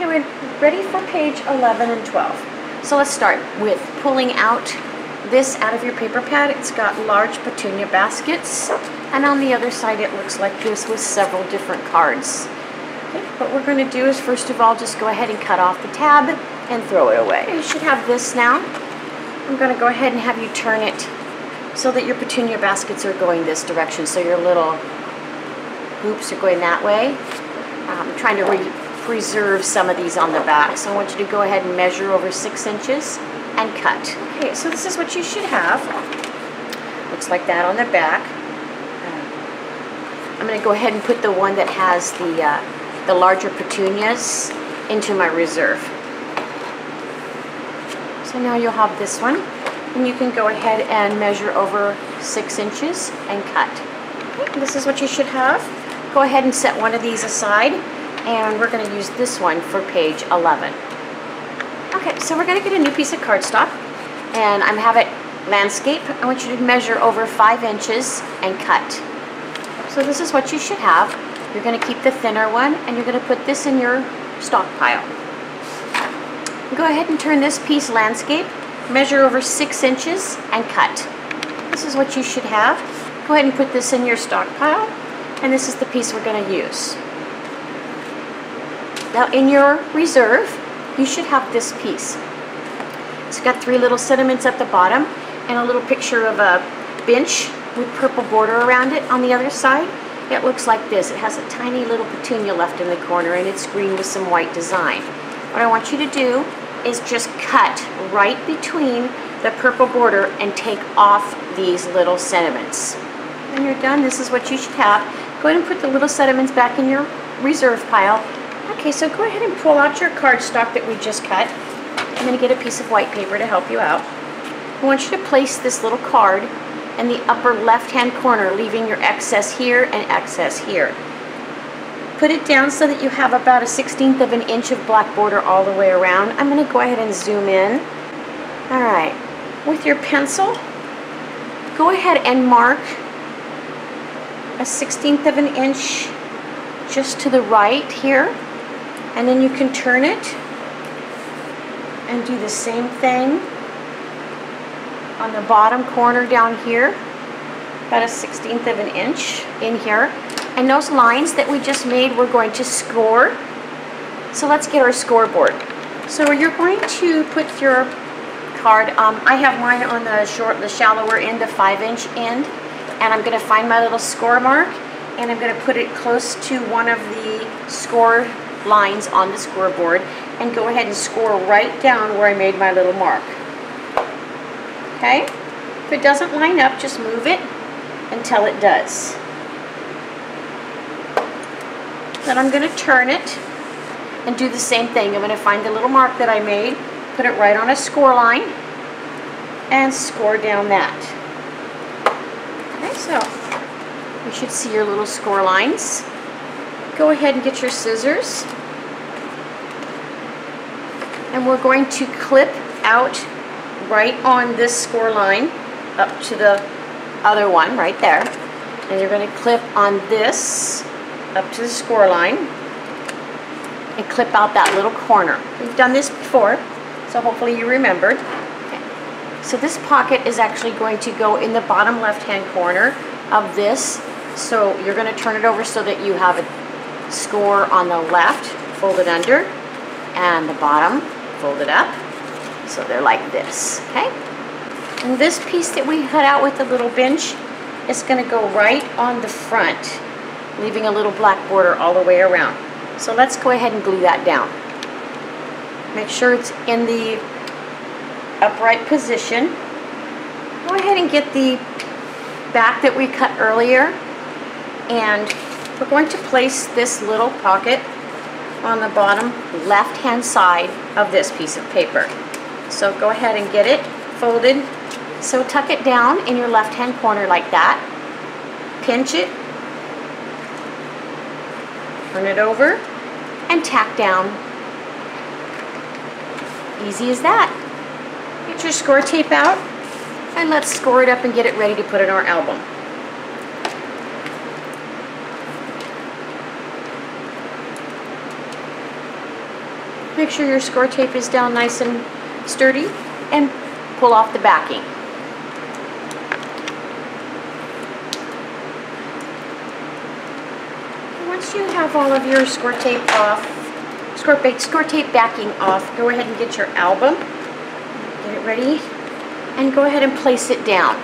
Okay, we're ready for page 11 and 12. So let's start with pulling out this out of your paper pad. It's got large Petunia baskets, and on the other side it looks like this with several different cards. Okay, what we're going to do is first of all just go ahead and cut off the tab and throw it away. You should have this now. I'm going to go ahead and have you turn it so that your Petunia baskets are going this direction, so your little hoops are going that way. I'm trying to preserve some of these on the back, so I want you to go ahead and measure over 6 inches and cut. Okay, so this is what you should have. Looks like that on the back. I'm going to go ahead and put the one that has the larger petunias into my reserve. So now you'll have this one, and you can go ahead and measure over 6 inches and cut. Okay, this is what you should have. Go ahead and set one of these aside, and we're going to use this one for page 11. Okay, so we're going to get a new piece of cardstock, and I have it landscape. I want you to measure over 5 inches and cut. So this is what you should have. You're going to keep the thinner one, and you're going to put this in your stockpile. Go ahead and turn this piece landscape, measure over 6 inches and cut. This is what you should have. Go ahead and put this in your stockpile, and this is the piece we're going to use. Now in your reserve, you should have this piece. It's got 3 little sentiments at the bottom and a little picture of a bench with purple border around it on the other side. It looks like this. It has a tiny little petunia left in the corner, and it's green with some white design. What I want you to do is just cut right between the purple border and take off these little sentiments. When you're done, this is what you should have. Go ahead and put the little sentiments back in your reserve pile. Okay, so go ahead and pull out your cardstock that we just cut. I'm going to get a piece of white paper to help you out. I want you to place this little card in the upper left-hand corner, leaving your excess here and excess here. Put it down so that you have about a 1/16 of an inch of black border all the way around. I'm going to go ahead and zoom in. All right, with your pencil, go ahead and mark a 1/16 of an inch just to the right here, and then you can turn it and do the same thing on the bottom corner down here, about a 1/16 of an inch in here. And those lines that we just made, we're going to score. So let's get our scoreboard. So you're going to put your card, I have mine on the shallower end, the 5-inch end, and I'm going to find my little score mark, and I'm going to put it close to one of the score lines on the scoreboard, and go ahead and score right down where I made my little mark. Okay? If it doesn't line up, just move it until it does. Then I'm going to turn it and do the same thing. I'm going to find the little mark that I made, put it right on a score line, and score down that. Okay, so you should see your little score lines. Go ahead and get your scissors, and we're going to clip out right on this score line up to the other one right there, and you're going to clip on this up to the score line and clip out that little corner. We've done this before, so hopefully you remembered. Okay. So this pocket is actually going to go in the bottom left-hand corner of this. So you're going to turn it over so that you have a score on the left folded under and the bottom folded up. So they're like this, okay? And this piece that we cut out with the little bench is going to go right on the front, leaving a little black border all the way around. So let's go ahead and glue that down. Make sure it's in the upright position. Go ahead and get the back that we cut earlier, and we're going to place this little pocket on the bottom left-hand side of this piece of paper. So go ahead and get it folded. So tuck it down in your left-hand corner like that. Pinch it, turn it over, and tack down. Easy as that. Get your score tape out, and let's score it up and get it ready to put in our album. Make sure your score tape is down nice and sturdy, and pull off the backing. Once you have all of your score tape off, score tape backing off, go ahead and get your album, get it ready, and go ahead and place it down.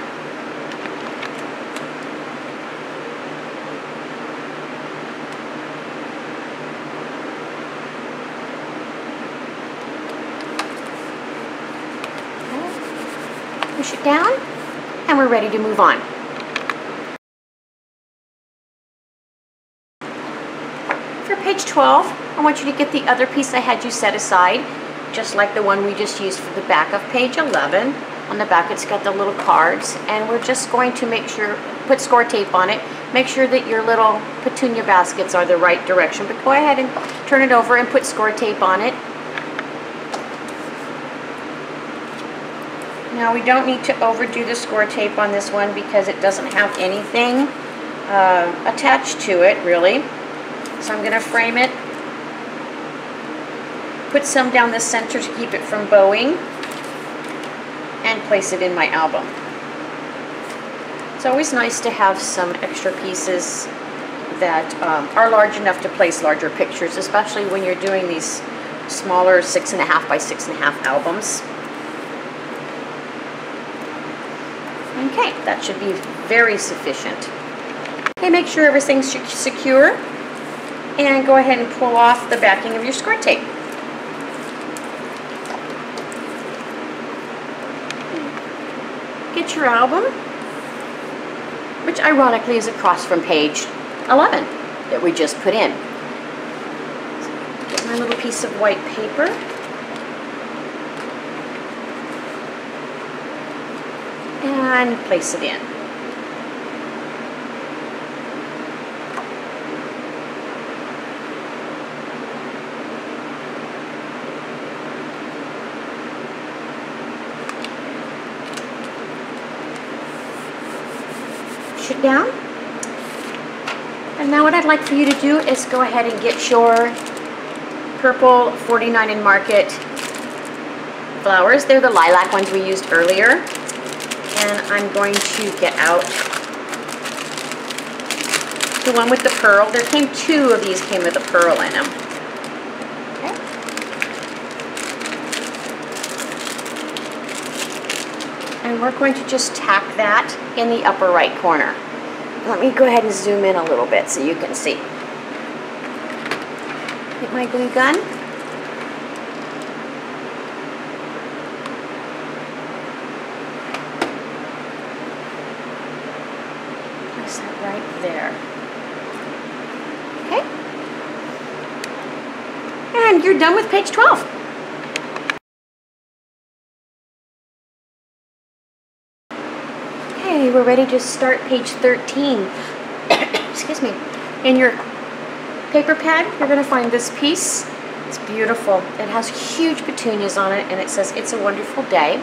Push it down, and we're ready to move on. For page 12, I want you to get the other piece I had you set aside, just like the one we just used for the back of page 11. On the back it's got the little cards, and we're just going to make sure, put score tape on it, make sure that your little petunia baskets are the right direction, but go ahead and turn it over and put score tape on it. Now we don't need to overdo the score tape on this one because it doesn't have anything attached to it really. So I'm going to frame it, put some down the center to keep it from bowing, and place it in my album. It's always nice to have some extra pieces that are large enough to place larger pictures, especially when you're doing these smaller 6.5 by 6.5 albums. Okay, that should be very sufficient. Okay, make sure everything's secure, and go ahead and pull off the backing of your score tape. Get your album, which ironically is across from page 11 that we just put in. So get my little piece of white paper. And place it in. Push it down. And now what I'd like for you to do is go ahead and get your purple 49 in Market flowers. They're the lilac ones we used earlier. And I'm going to get out the one with the pearl. There came two of these came with a pearl in them. Okay. And we're going to just tack that in the upper right corner. Let me go ahead and zoom in a little bit so you can see. Get my glue gun. Right there. Okay. And you're done with page 12. Okay, we're ready to start page 13. Excuse me. In your paper pad, you're going to find this piece. It's beautiful. It has huge petunias on it, and it says, "It's a wonderful day."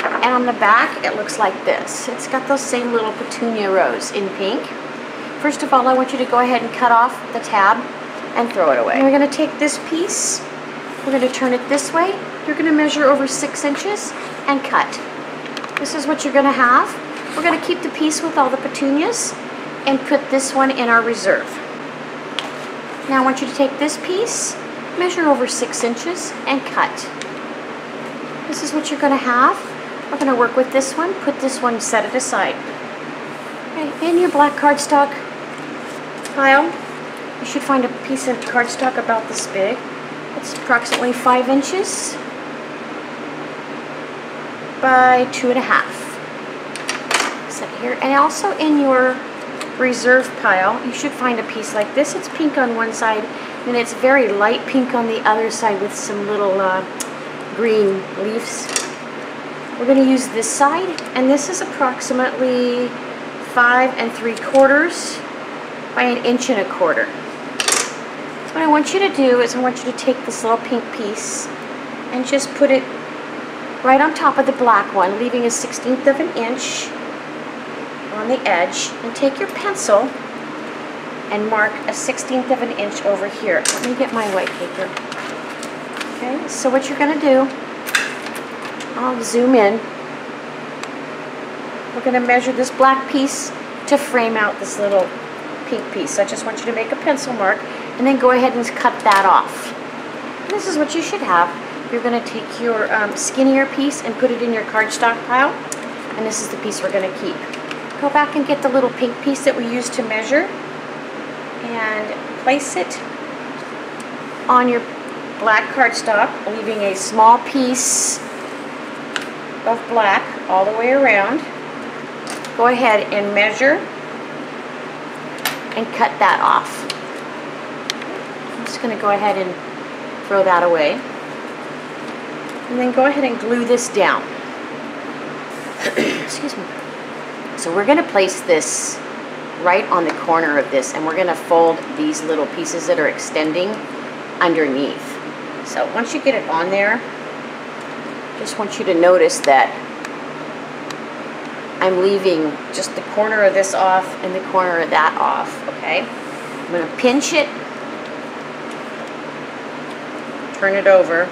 And on the back, it looks like this. It's got those same little petunia rows in pink. First of all, I want you to go ahead and cut off the tab and throw it away. And we're going to take this piece, we're going to turn it this way. You're going to measure over 6 inches and cut. This is what you're going to have. We're going to keep the piece with all the petunias and put this one in our reserve. Now I want you to take this piece, measure over 6 inches and cut. This is what you're going to have. We're going to work with this one, put this one, set it aside. Okay, in your black cardstock pile, you should find a piece of cardstock about this big. It's approximately 5 inches by 2.5. Set it here. And also in your reserve pile, you should find a piece like this. It's pink on one side, and it's very light pink on the other side with some little green leaves. We're going to use this side, and this is approximately 5 3/4 by 1 1/4 inches. What I want you to do is I want you to take this little pink piece and just put it right on top of the black one, leaving a 1/16 of an inch on the edge, and take your pencil and mark a 1/16 of an inch over here. Let me get my white paper. Okay, so what you're going to do, I'll zoom in. We're going to measure this black piece to frame out this little pink piece. So I just want you to make a pencil mark and then go ahead and cut that off. And this is what you should have. You're going to take your skinnier piece and put it in your cardstock pile. And this is the piece we're going to keep. Go back and get the little pink piece that we used to measure and place it on your black cardstock, leaving a small piece of black all the way around. Go ahead and measure and cut that off. I'm just going to go ahead and throw that away. And then go ahead and glue this down. Excuse me. So we're going to place this right on the corner of this, and we're going to fold these little pieces that are extending underneath. So once you get it on there, just want you to notice that I'm leaving just the corner of this off and the corner of that off, okay? I'm going to pinch it, turn it over,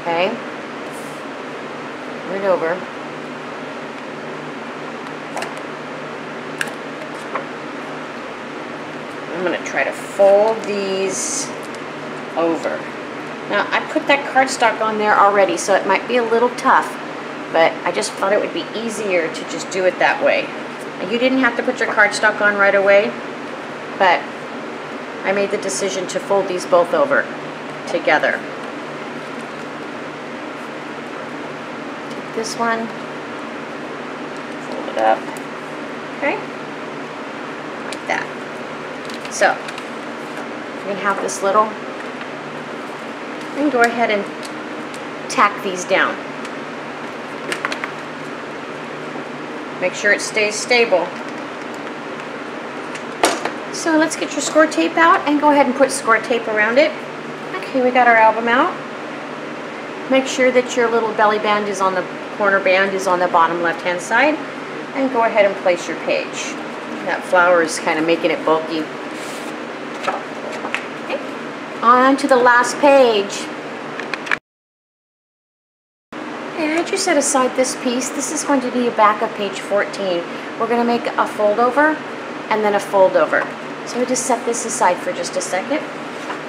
okay? Turn it over. I'm going to try to fold these over. Now, I put that cardstock on there already, so it might be a little tough, but I just thought it would be easier to just do it that way. Now, you didn't have to put your cardstock on right away, but I made the decision to fold these both over together. Take this one, fold it up, okay, like that. So, we have this little, and go ahead and tack these down. Make sure it stays stable. So let's get your score tape out and go ahead and put score tape around it. Okay, we got our album out. Make sure that your little belly band is on the corner band is on the bottom left hand side, and go ahead and place your page. That flower is kind of making it bulky. On to the last page. And as you set aside this piece, this is going to be a back of page 14. We're going to make a fold over and then a fold over. So we just set this aside for just a second.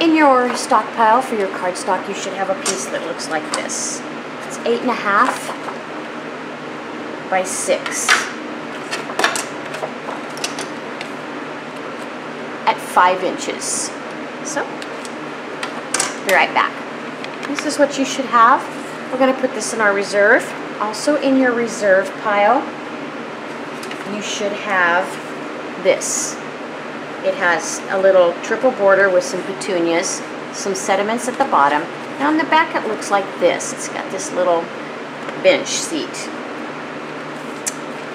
In your stockpile for your cardstock, you should have a piece that looks like this. It's 8.5 by 6 at 5 inches. So, be right back. This is what you should have. We're going to put this in our reserve. Also in your reserve pile, you should have this. It has a little triple border with some petunias, some sediments at the bottom. Now on the back it looks like this. It's got this little bench seat.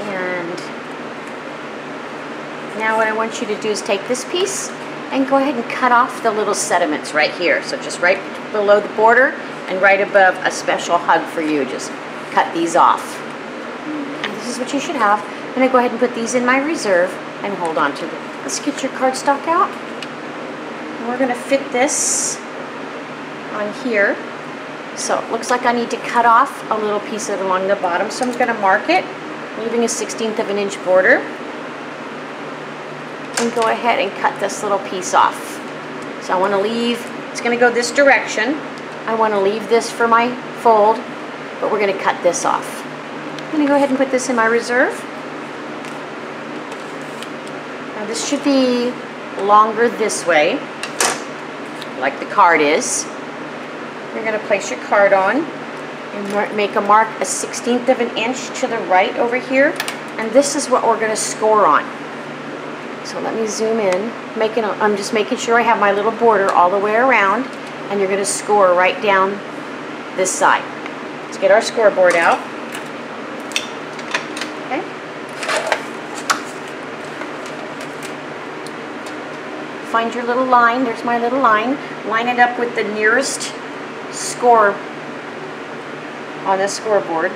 And now what I want you to do is take this piece and go ahead and cut off the little sediments right here. So just right below the border and right above a special hug for you. Just cut these off. And this is what you should have. I'm going to go ahead and put these in my reserve and hold on to them. Let's get your cardstock out. And we're going to fit this on here. So it looks like I need to cut off a little piece of it along the bottom. So I'm going to mark it, leaving a 1/16 of an inch border. And go ahead and cut this little piece off. So I want to leave, it's going to go this direction. I want to leave this for my fold, but we're going to cut this off. I'm going to go ahead and put this in my reserve. Now this should be longer this way, like the card is. You're going to place your card on and make a mark a 1/16 of an inch to the right over here. And this is what we're going to score on. So let me zoom in. I'm just making sure I have my little border all the way around, and you're going to score right down this side. Let's get our scoreboard out. Okay. Find your little line. There's my little line. Line it up with the nearest score on the scoreboard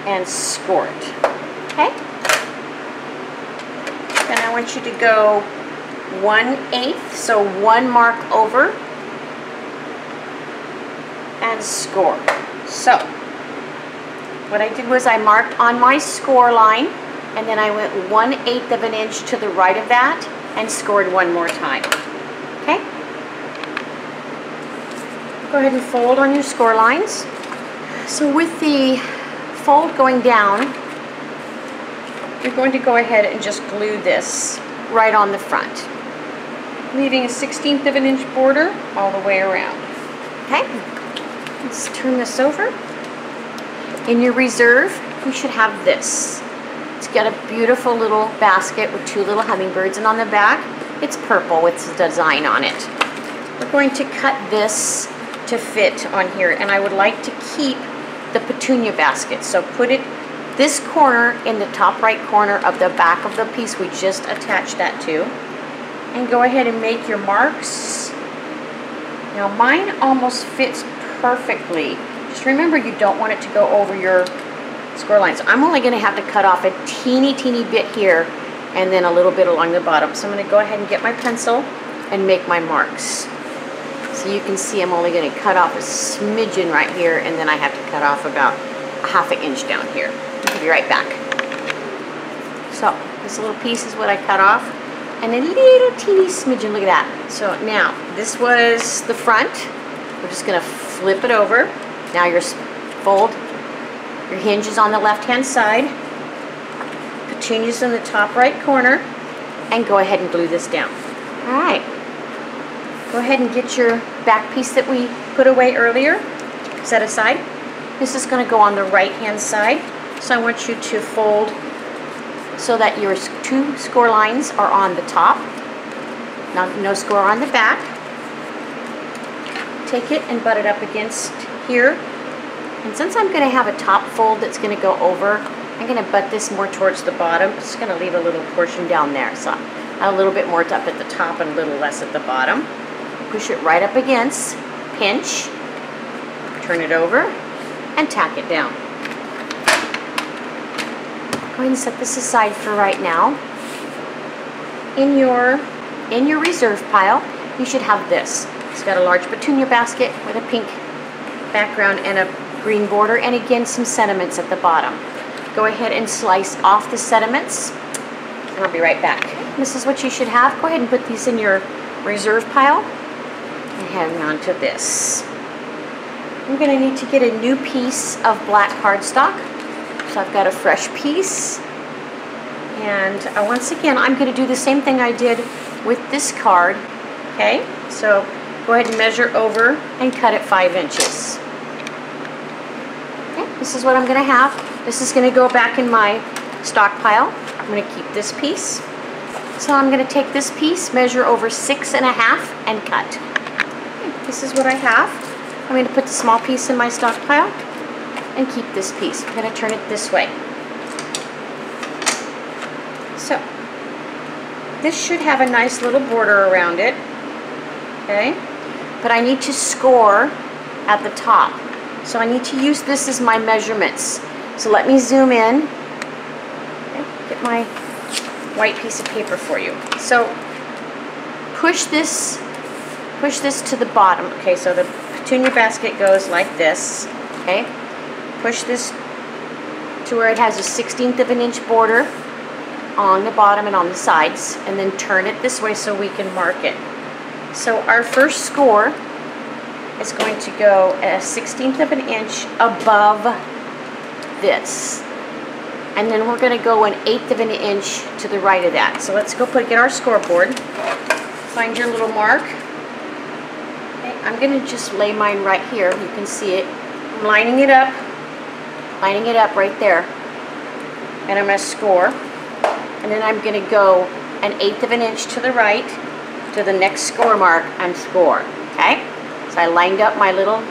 and score it. Okay? And I want you to go 1/8, so 1 mark over and score. So what I did was I marked on my score line, and then I went 1/8 of an inch to the right of that and scored one more time. Okay? Go ahead and fold on your score lines. So with the fold going down, you're going to go ahead and just glue this right on the front, leaving a 1/16 of an inch border all the way around. Okay? Let's turn this over. In your reserve, you should have this. It's got a beautiful little basket with 2 little hummingbirds, and on the back, it's purple with the design on it. We're going to cut this to fit on here, and I would like to keep the petunia basket. So put it this corner in the top right corner of the back of the piece we just attached that to, and go ahead and make your marks. Now mine almost fits perfectly. Just remember, you don't want it to go over your score line. So I'm only going to have to cut off a teeny bit here and then a little bit along the bottom. So I'm going to go ahead and get my pencil and make my marks. So you can see I'm only going to cut off a smidgen right here, and then I have to cut off about a 1/2 inch down here. I'll be right back. So this little piece is what I cut off, and a little teeny smidgen, look at that. So now this was the front. We're just going to flip it over. Now your fold, your hinge is on the left hand side, petunia's in the top right corner, and go ahead and glue this down. All right. Go ahead and get your back piece that we put away earlier set aside. This is going to go on the right hand side, so I want you to fold so that your 2 score lines are on the top, no score on the back. Take it and butt it up against here, and since I'm going to have a top fold that's going to go over, I'm going to butt this more towards the bottom. Just going to leave a little portion down there, so a little bit more up at the top and a little less at the bottom. Push it right up against, pinch, turn it over, and tack it down. Go ahead and set this aside for right now. In your reserve pile, you should have this. It's got a large petunia basket with a pink background and a green border, and again some sentiments at the bottom. Go ahead and slice off the sentiments, and I'll be right back. This is what you should have. Go ahead and put these in your reserve pile and hang on to this. I'm going to need to get a new piece of black cardstock. So I've got a fresh piece, and once again I'm going to do the same thing I did with this card. Okay, so go ahead and measure over and cut it 5 inches. Okay, this is what I'm going to have. This is going to go back in my stockpile. I'm going to keep this piece. So I'm going to take this piece, measure over 6 1/2, and cut. Okay, this is what I have. I'm going to put the small piece in my stockpile and keep this piece. I'm going to turn it this way. So this should have a nice little border around it. Okay, but I need to score at the top. So I need to use this as my measurements. So let me zoom in. Okay, get my white piece of paper for you. So push this to the bottom. Okay, so the petunia basket goes like this. Okay, push this to where it has a 1/16 of an inch border on the bottom and on the sides, and then turn it this way so we can mark it. So our first score is going to go a 1/16 of an inch above this, and then we're going to go 1/8 of an inch to the right of that. So let's go get our scoreboard. Find your little mark. Okay, I'm going to just lay mine right here. You can see it. I'm lining it up right there, and I'm going to score, and then I'm going to go 1/8 of an inch to the right to the next score mark and score. Okay, so I lined up my little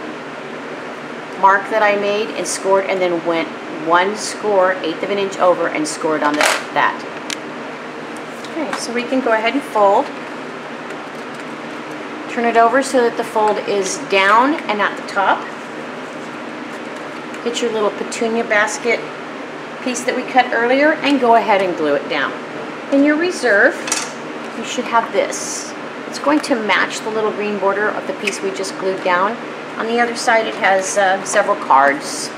mark that I made and scored, and then went 1 score 1/8 of an inch over and scored on that. Okay, so we can go ahead and fold. Turn it over so that the fold is down and at the top. Get your little petunia basket piece that we cut earlier and go ahead and glue it down. In your reserve, you should have this. It's going to match the little green border of the piece we just glued down, On the other side it has several cards.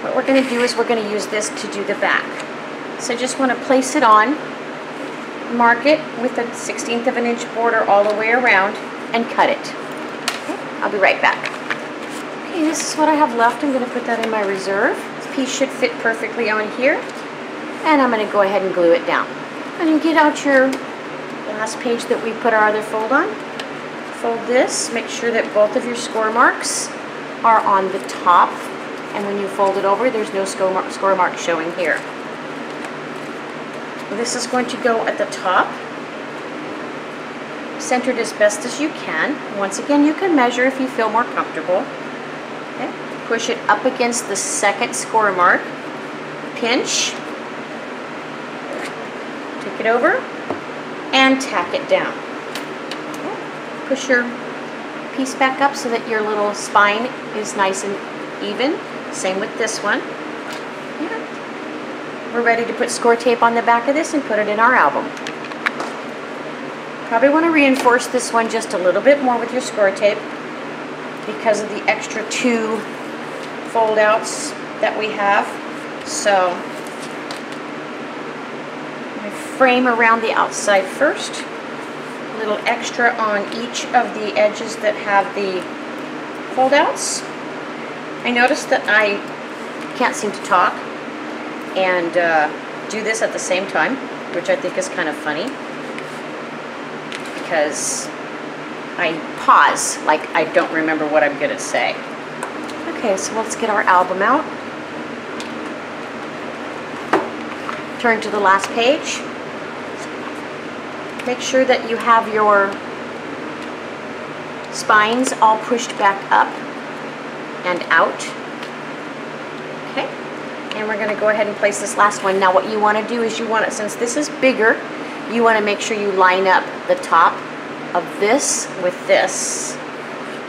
What we're going to do is we're going to use this to do the back. So I just want to place it on, mark it with a 1/16 of an inch border all the way around, and cut it. Okay, I'll be right back. Okay, this is what I have left. I'm going to put that in my reserve. This piece should fit perfectly on here. And I'm going to go ahead and glue it down. And get out your last page that we put our other fold on. Fold this. Make sure that both of your score marks are on the top. And when you fold it over, there's no score mark showing here. This is going to go at the top, centered as best as you can. Once again, you can measure if you feel more comfortable. Okay. Push it up against the second score mark, pinch, take it over, and tack it down. Okay. Push your piece back up so that your little spine is nice and even. Same with this one. Yeah. We're ready to put score tape on the back of this and put it in our album. Probably want to reinforce this one just a little bit more with your score tape because of the extra 2 fold outs that we have. So I frame around the outside first. A little extra on each of the edges that have the fold outs. I noticed that I can't seem to talk and do this at the same time, which I think is kind of funny because I pause like I don't remember what I'm going to say. Okay, so let's get our album out. Turn to the last page. Make sure that you have your spines all pushed back up and out. Okay, and we're going to go ahead and place this last one. Now what you want to do is you want it, since this is bigger, you want to make sure you line up the top of this with this.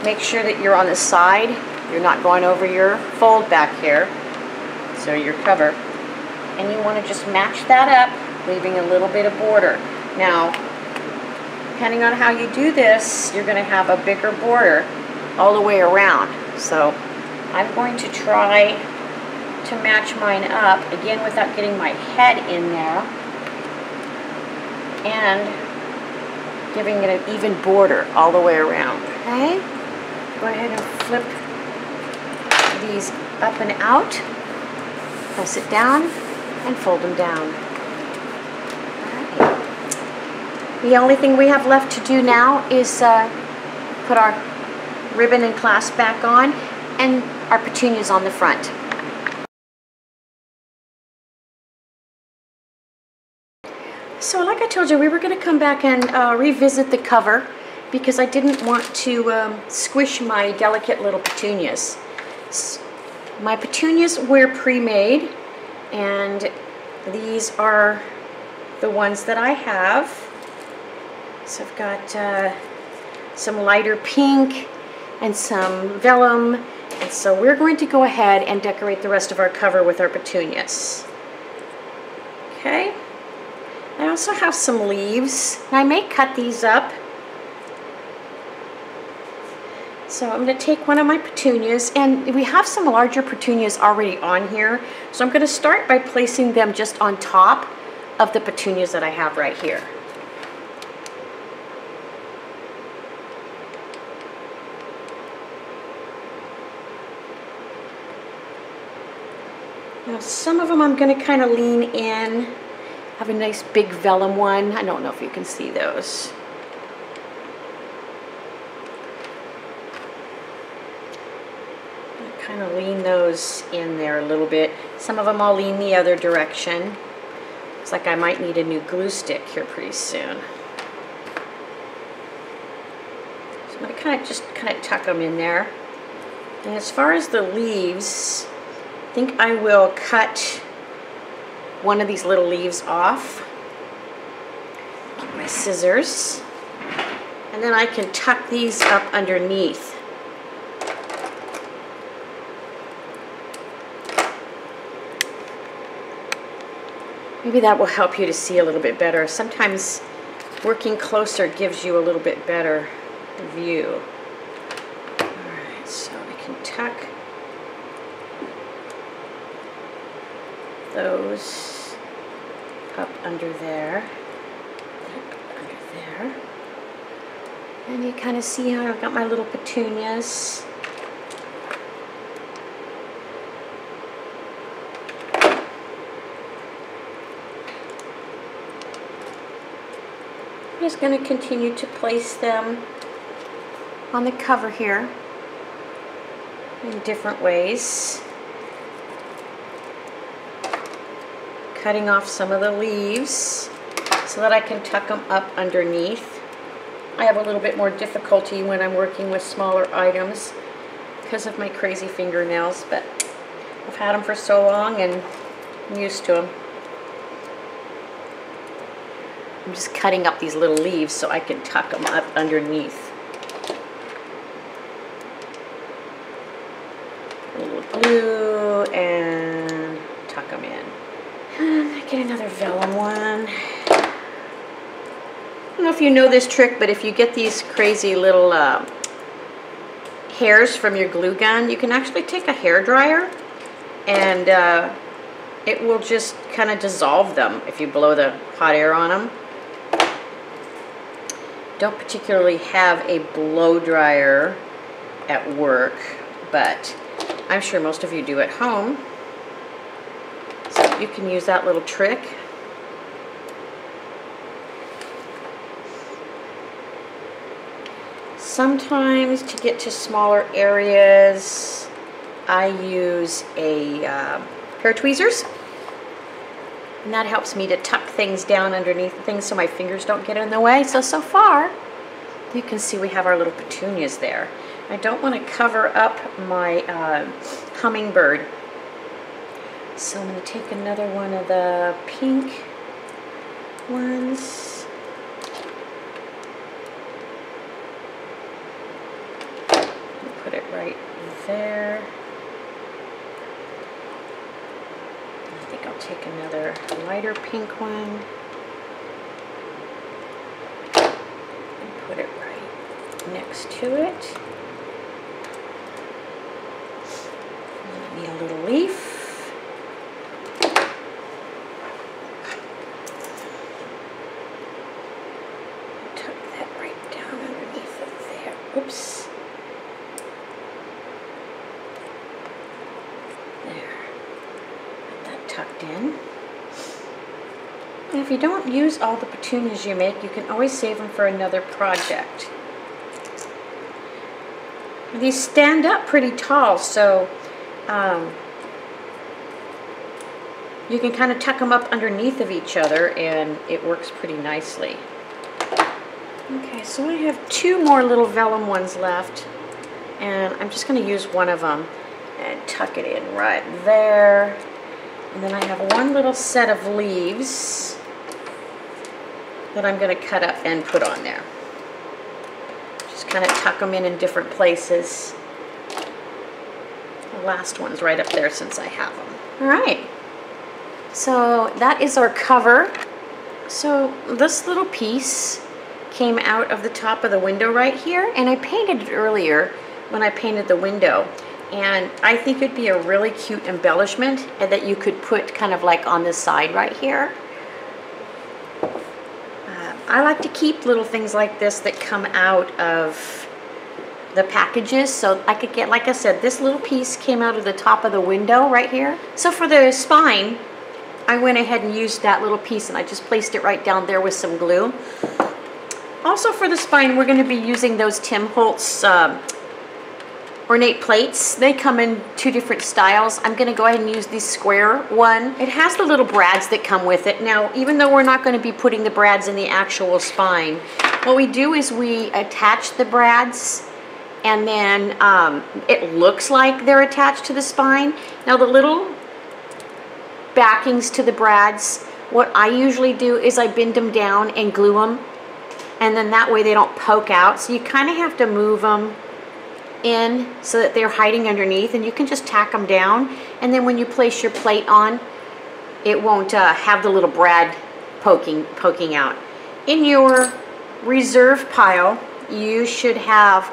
Make sure that you're on the side, you're not going over your fold back here, so your cover. And you want to just match that up, leaving a little bit of border. Now, depending on how you do this, you're going to have a bigger border all the way around. So I'm going to try to match mine up, again without getting my head in there, and giving it an even border all the way around. Okay? Go ahead and flip these up and out, press it down, and fold them down. Alright. The only thing we have left to do now is put our ribbon and clasp back on, and our petunias on the front. So like I told you, we were going to come back and revisit the cover because I didn't want to squish my delicate little petunias. My petunias were pre-made, and these are the ones that I have. So I've got some lighter pink and some vellum, and so we're going to go ahead and decorate the rest of our cover with our petunias. Okay, I also have some leaves, and I may cut these up. So I'm going to take one of my petunias, and we have some larger petunias already on here, so I'm going to start by placing them just on top of the petunias that I have right here. Now some of them I'm going to kind of lean in. I have a nice big vellum one. I don't know if you can see those. Kind of lean those in there a little bit. Some of them I'll lean the other direction. Looks like I might need a new glue stick here pretty soon. So I'm going to just kind of tuck them in there. And as far as the leaves, I think I will cut one of these little leaves off. Get my scissors. And then I can tuck these up underneath. Maybe that will help you to see a little bit better. Sometimes working closer gives you a little bit better view. All right. can tuck those up under there, and you kind of see how I've got my little petunias. I'm just going to continue to place them on the cover here in different ways. Cutting off some of the leaves so that I can tuck them up underneath. I have a little bit more difficulty when I'm working with smaller items because of my crazy fingernails, but I've had them for so long and I'm used to them. I'm just cutting up these little leaves so I can tuck them up underneath. A little glue and tuck them in. And get another vellum one. I don't know if you know this trick, but if you get these crazy little hairs from your glue gun, you can actually take a hair dryer and it will just kind of dissolve them if you blow the hot air on them. Don't particularly have a blow dryer at work, but I'm sure most of you do at home. So you can use that little trick. Sometimes to get to smaller areas, I use a pair of tweezers. And that helps me to tuck things down underneath things so my fingers don't get in the way. So far, you can see we have our little petunias there. I don't want to cover up my hummingbird. So I'm going to take another one of the pink ones. Put it right there. I think I'll take another lighter pink one and put it right next to it. I need a little leaf. Tuck that right down underneath it there. Oops. Tucked in. And if you don't use all the petunias you make, you can always save them for another project. These stand up pretty tall, so you can kind of tuck them up underneath of each other and it works pretty nicely. Okay, so I have two more little vellum ones left, and I'm just going to use one of them and tuck it in right there. And then I have one little set of leaves that I'm going to cut up and put on there. Just kind of tuck them in different places. The last one's right up there since I have them. All right. So that is our cover. So this little piece came out of the top of the window right here, and I painted it earlier when I painted the window. And I think it'd be a really cute embellishment and that you could put kind of like on the side right here. I like to keep little things like this that come out of the packages, so I could get, like I said, this little piece came out of the top of the window right here. So for the spine, I went ahead and used that little piece and I just placed it right down there with some glue. Also for the spine, we're going to be using those Tim Holtz ornate plates. They come in two different styles. I'm going to go ahead and use the square one. It has the little brads that come with it. Now, even though we're not going to be putting the brads in the actual spine, what we do is we attach the brads, and then it looks like they're attached to the spine. Now, the little backings to the brads, what I usually do is I bend them down and glue them, and then that way they don't poke out. So you kind of have to move them in so that they're hiding underneath, and you can just tack them down, and then when you place your plate on, it won't have the little brad poking out. In your reserve pile, you should have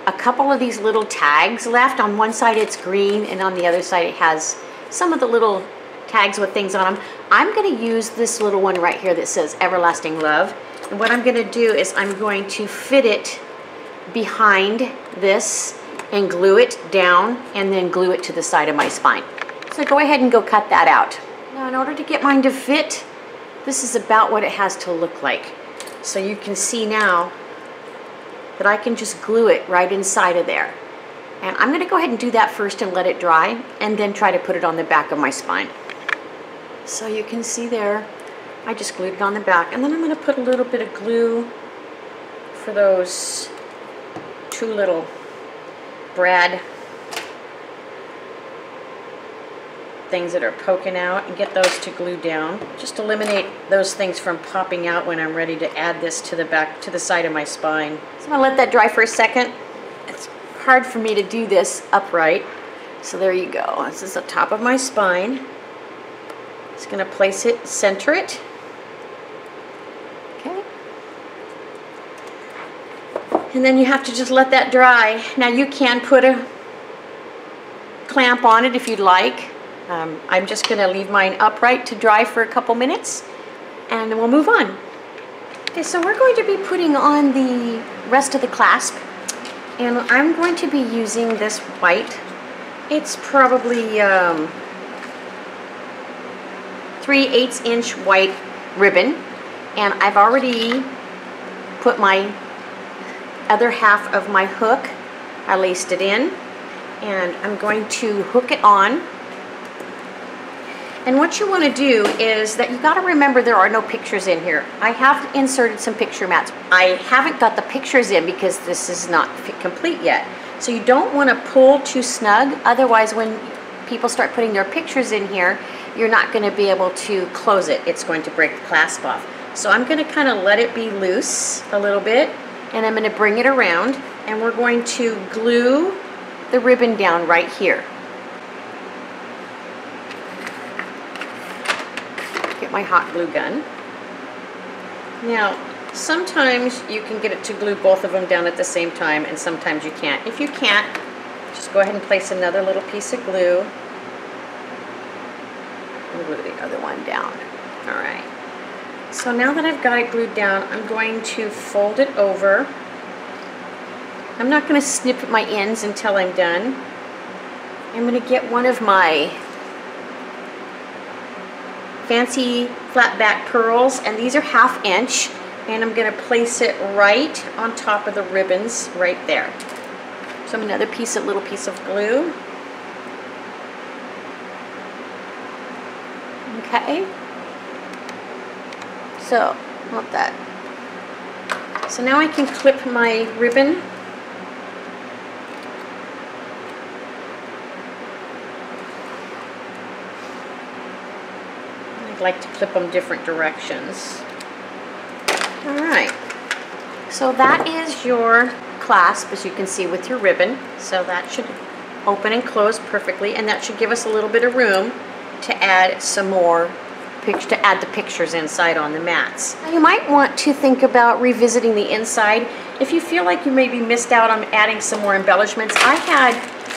a couple of these little tags left. On one side it's green, and on the other side it has some of the little tags with things on them. I'm going to use this little one right here that says Everlasting Love. And what I'm going to do is I'm going to fit it behind this and glue it down, and then glue it to the side of my spine. So go ahead and go cut that out. Now in order to get mine to fit, this is about what it has to look like. So you can see now that I can just glue it right inside of there. And I'm going to go ahead and do that first and let it dry, and then try to put it on the back of my spine. So you can see there, I just glued it on the back, and then I'm going to put a little bit of glue for those two little brad things that are poking out, and get those to glue down. Just eliminate those things from popping out when I'm ready to add this to the back, to the side of my spine. So I'm going to let that dry for a second. It's hard for me to do this upright. So there you go. This is the top of my spine. Just going to place it, center it. Okay. And then you have to just let that dry. Now you can put a clamp on it if you'd like. I'm just going to leave mine upright to dry for a couple minutes, and then we'll move on. Okay, so we're going to be putting on the rest of the clasp, and I'm going to be using this white. It's probably 3/8 inch white ribbon, and I've already put my other half of my hook. I laced it in, and I'm going to hook it on. And what you want to do is that you got to remember there are no pictures in here. I have inserted some picture mats. I haven't got the pictures in because this is not complete yet. So you don't want to pull too snug, otherwise when people start putting their pictures in here, you're not going to be able to close it. It's going to break the clasp off. So I'm going to kind of let it be loose a little bit, and I'm going to bring it around, and we're going to glue the ribbon down right here. Get my hot glue gun. Now, sometimes you can get it to glue both of them down at the same time, and sometimes you can't. If you can't, just go ahead and place another little piece of glue and glue the other one down. All right. So now that I've got it glued down, I'm going to fold it over. I'm not going to snip at my ends until I'm done. I'm going to get one of my fancy flat back pearls, and these are 1/2 inch, and I'm going to place it right on top of the ribbons right there. So another piece, a little piece of glue. Okay. So, not that. So now I can clip my ribbon. Like to clip them different directions. All right, so that is your clasp, as you can see, with your ribbon. So that should open and close perfectly, and that should give us a little bit of room to add some more to add the pictures inside on the mats. Now you might want to think about revisiting the inside. If you feel like you maybe missed out on adding some more embellishments, I had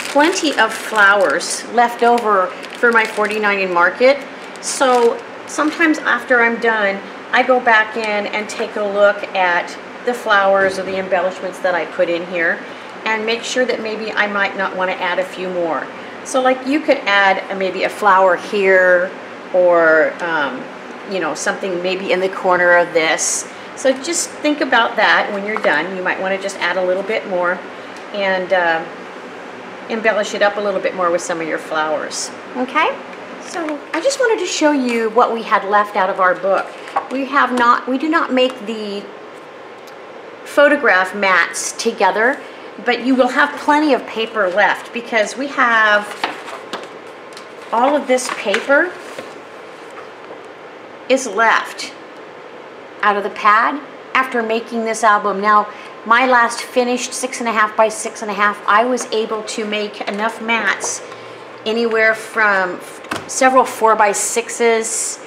plenty of flowers left over for my 49 in market. So sometimes after I'm done, I go back in and take a look at the flowers or the embellishments that I put in here and make sure that maybe I might not want to add a few more. So like you could add maybe a flower here, or you know, something maybe in the corner of this. So just think about that when you're done. You might want to just add a little bit more and embellish it up a little bit more with some of your flowers. Okay? So I just wanted to show you what we had left out of our book. We do not make the photograph mats together, but you will have plenty of paper left because we have all of this paper is left out of the pad after making this album. Now, my last finished 6.5 by 6.5, I was able to make enough mats anywhere from several 4 by 6s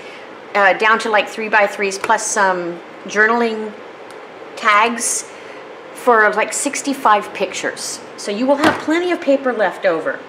down to like 3 by 3s plus some journaling tags for like 65 pictures. So you will have plenty of paper left over.